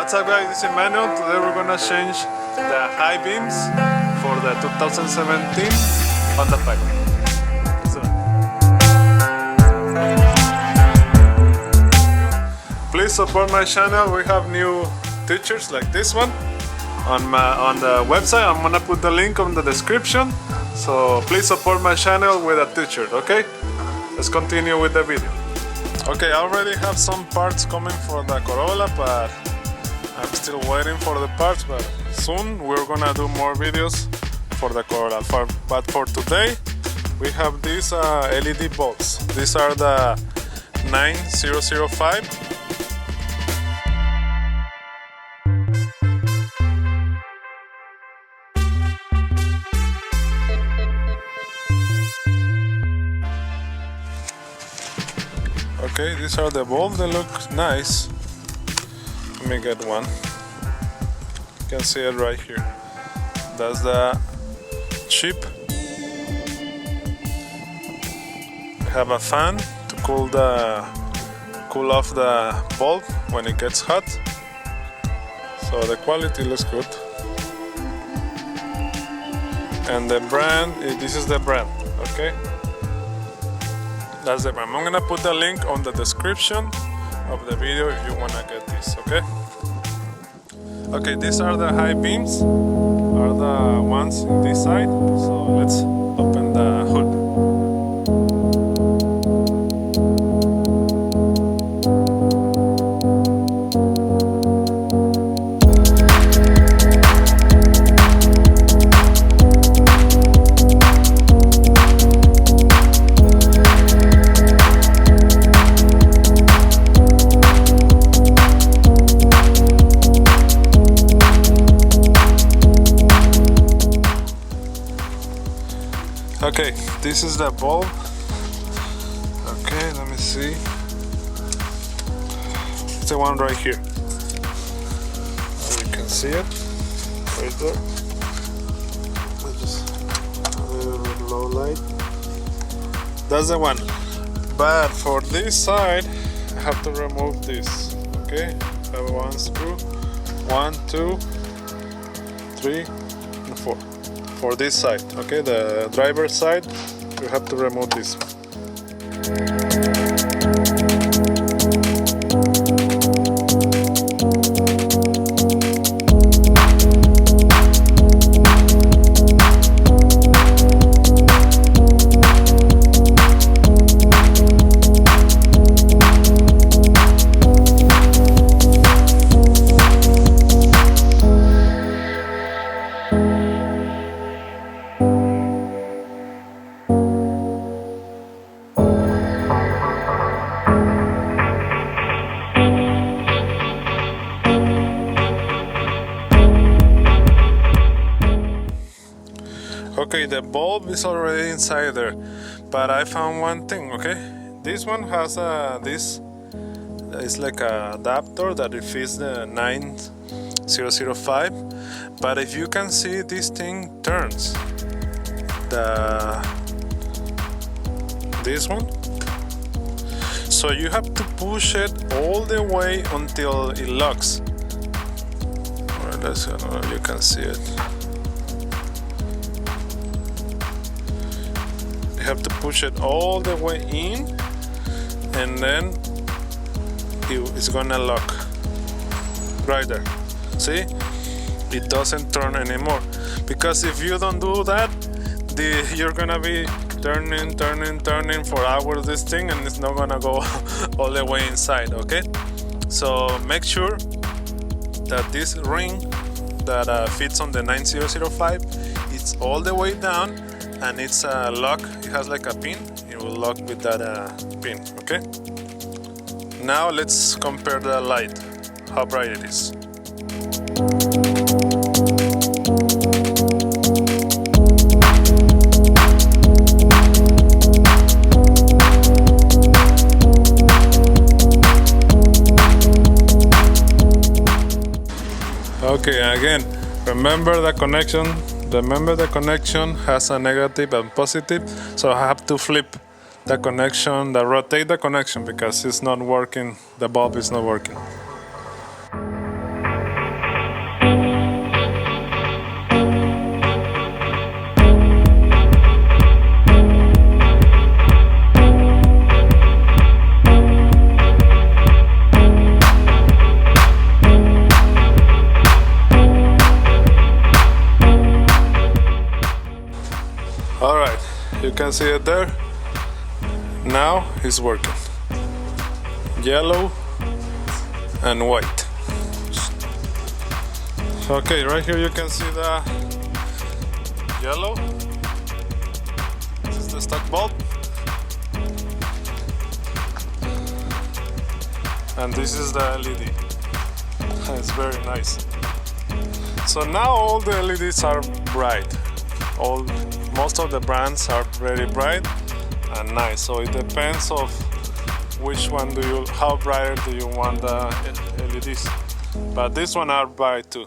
What's up guys, this is Emmanuel. Today we're gonna change the high beams for the 2017 Honda Pack. Please support my channel. We have new t-shirts like this one on the website. I'm gonna put the link on the description. So please support my channel with a t-shirt, okay? Let's continue with the video. Okay, I already have some parts coming for the Corolla, but I'm still waiting for the parts, but soon we're gonna do more videos for the Corolla. But for today, we have these LED bulbs. These are the 9005. Okay, these are the bulbs. They look nice. Let me get one. You can see it right here. That's the chip. We have a fan to cool off the bulb when it gets hot. So the quality looks good. And the brand, this is the brand, okay? That's the brand. I'm gonna put the link on the description of the video if you wanna get this, okay? Okay, these are the high beams, are the ones in this side. So let's open the hood. Okay, this is the bulb. Okay, let me see. It's the one right here. You can see it right there. Just a little bit low light. That's the one. But for this side, I have to remove this. Okay, I have one screw. 1, 2, 3, and 4. For this side, okay, the driver's side, you have to remove this. Okay, the bulb is already inside there, but I found one thing, okay? This one has this is like a adapter that it fits the 9005, but if you can see, this thing turns this one, so you have to push it all the way until it locks. Well, let's see, you can see it. You have to push it all the way in, and then it's gonna lock right there. See, it doesn't turn anymore, because if you don't do that, you're gonna be turning for hours this thing, and it's not gonna go all the way inside. Okay, so make sure that this ring that fits on the 9005, it's all the way down, and it's a lock. It has like a pin. It will lock with that pin. Okay, now let's compare the light, how bright it is. Okay, again, remember the connection. Remember the connection has a negative and positive, so I have to flip the connection, rotate the connection, because it's not working, the bulb is not working. can see it there. Now it's working. Yellow and white. Okay, right here you can see the yellow. This is the stock bulb. And this is the LED. It's very nice. So now all the LEDs are bright. Most of the brands are very bright and nice. So it depends of which one how brighter do you want the LEDs. But this one are bright too.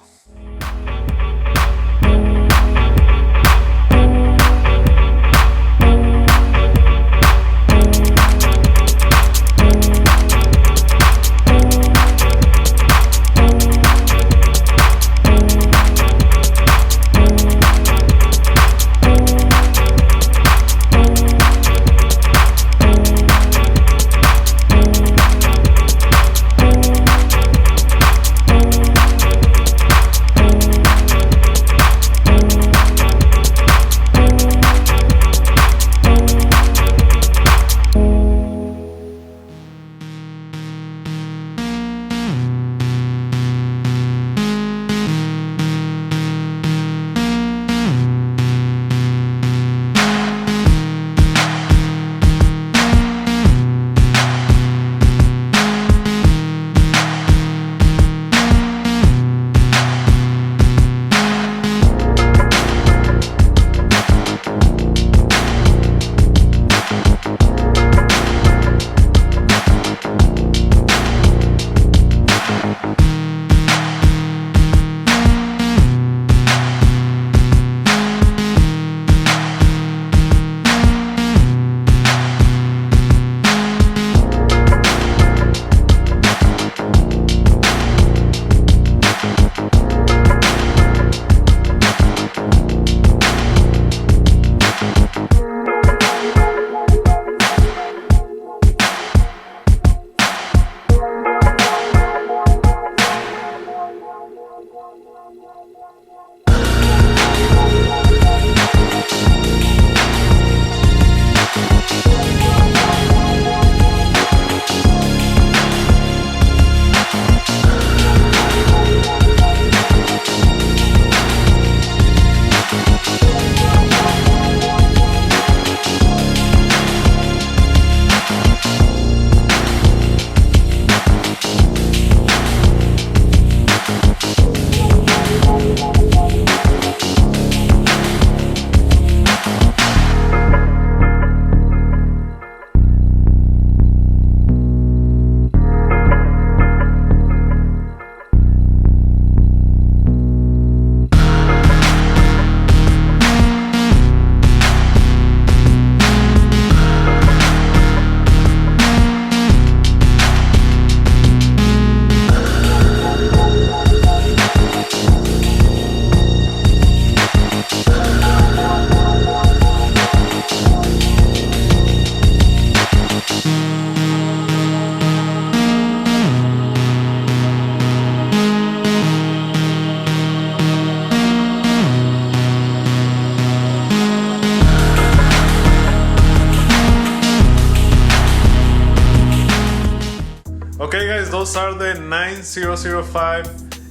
Okay guys, those are the 9005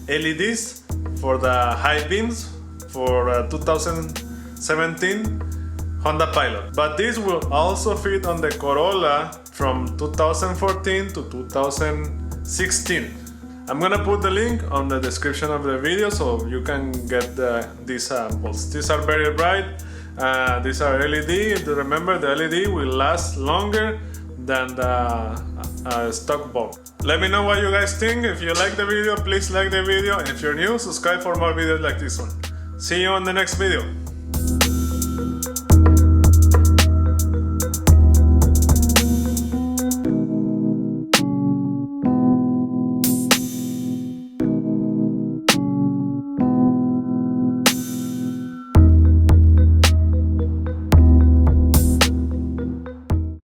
LEDs for the high beams for 2017 Honda Pilot. But this will also fit on the Corolla from 2014 to 2016. I'm gonna put the link on the description of the video so you can get these samples. These are very bright. These are LED. Remember, the LED will last longer than the stock bulb. Let me know what you guys think. If you like the video, please like the video. If you're new, subscribe for more videos like this one. See you on the next video.